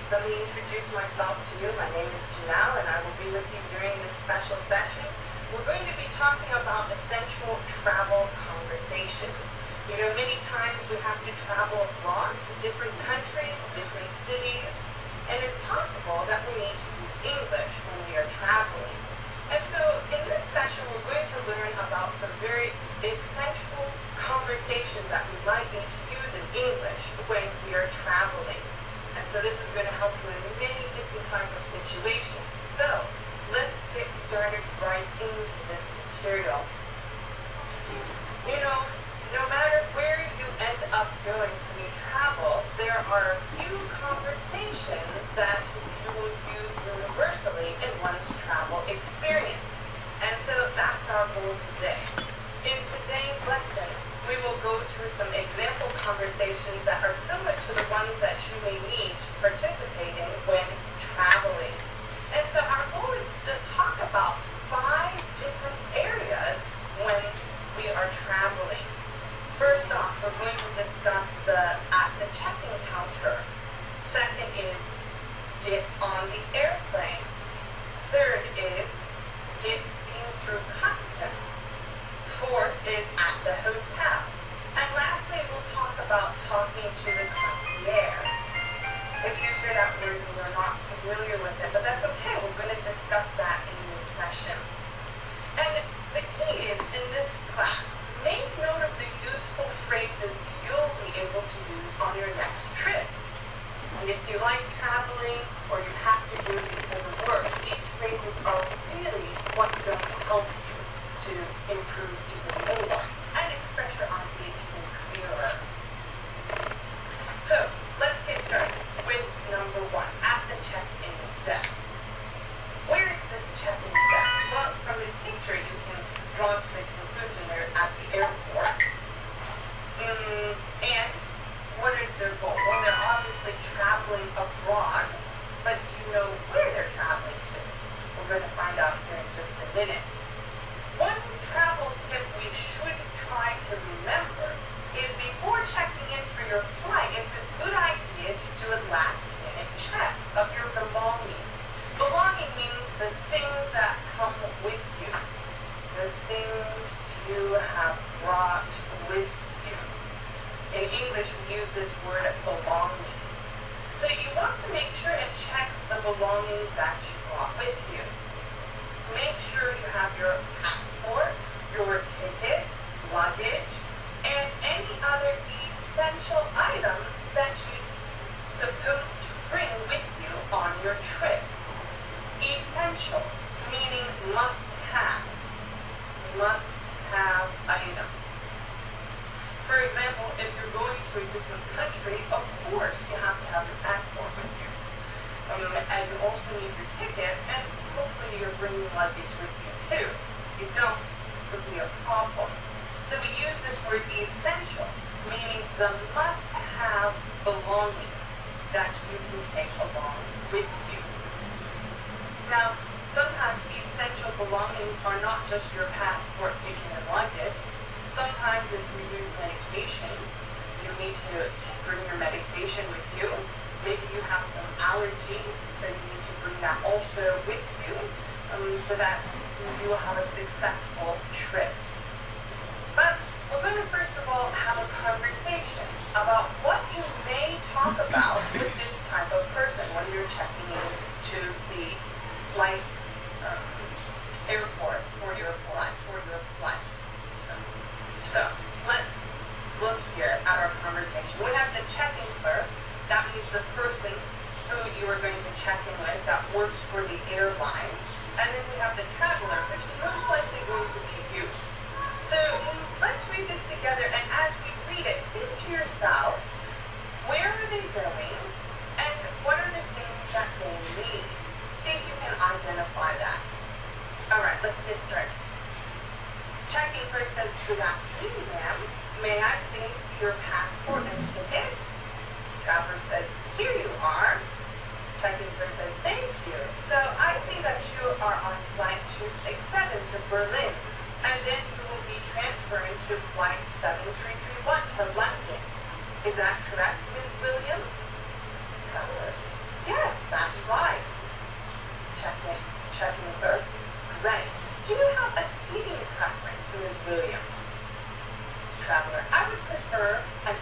Let me introduce myself to you. My name is Janelle, and I will be with you during this special session. We're going to be talking about essential travel conversations. You know, many times we have to travel abroad to different countries, different cities, and it's possible that we need to use English when we are traveling. And so in this session, we're going to learn about some very essential conversations that we might need to use in English when we are traveling. And so this is going to help you in many different types of situations. So let's get started right into this material. You know, no matter where you end up going when you travel, there are a few conversations that you will use universally in one's travel experience. And so that's our goal today. In today's lesson, we will go through some example conversations that are similar to the ones that you may need to participate in when traveling. And so our goal is to talk about 5 different areas when we are traveling. First off, we're going to discuss at the check-in counter. Second is get on the airplane. Third is get in through customs. Fourth is at the hotel. And lastly, we'll talk about talking to the concierge. If you hear that word and you're not familiar with it, but that's okay. We're going to discuss that in this session. And the key is, in this class, make note of the useful phrases you'll be able to use on your next trip. And if you like traveling or you have to do it because of work, these phrases are really what's going to help you to improve even more and express your idea even clearer. So let's get started with number 1, at the check-in desk. Where is this check-in desk? Well, from this picture you can draw to the conclusion they're at the airport. And what is their goal? Well, they're obviously traveling abroad, but do you know where they're traveling to? We're going to find out here in just a minute. One travel tip we should try to remember is before checking in for your flight, it's a good idea to do a last-minute check of your belongings. Belonging means the things that come with you, the things you have brought with you. In English, we use this word belonging. So you want to make sure and check the belongings that you brought with you. Make sure you have your passport, your ticket, luggage, and any other essential items that you're supposed to bring with you on your trip. Essential, meaning must-have items. For example, if you're going to a different country, of course you have to have your passport with you. And you also need your ticket, and hopefully you're bringing luggage with you too. If you don't, it could be a problem. So we use this word essential, meaning the must-have belongings that you can take along with you. Now, sometimes essential belongings are not just your passport, ticket, and luggage. Sometimes if you use medication, you need to bring your medication with you. Maybe you have some allergies, so you need to bring that also with you so that you will have a successful trip. But we're going to first of all have a conversation about what you may talk about with this type of person when you're checking in to the flight airport for your flight. So let's look here at our conversation. We have the check-in clerk. That means the person who you are going to check in with that works for the airline. And then we have the traveler, which is most likely going to be you. So let's read this together, and as we read it, think to yourself, where are they going, and what are the things that they need? See if you can identify that. All right, let's get started. Check-in clerk says, good afternoon, ma'am. May I please see your passport and ticket? Traveler says, here you are. Check-in clerk says, thank you. So I see that you are on flight 267 to Berlin, and then you will be transferring to flight 7331 to London. Is that correct, Ms. Williams? Traveler, yes, That's right. Checking first. Great. Do you have a seating preference, Ms. Williams? Traveler, I would prefer an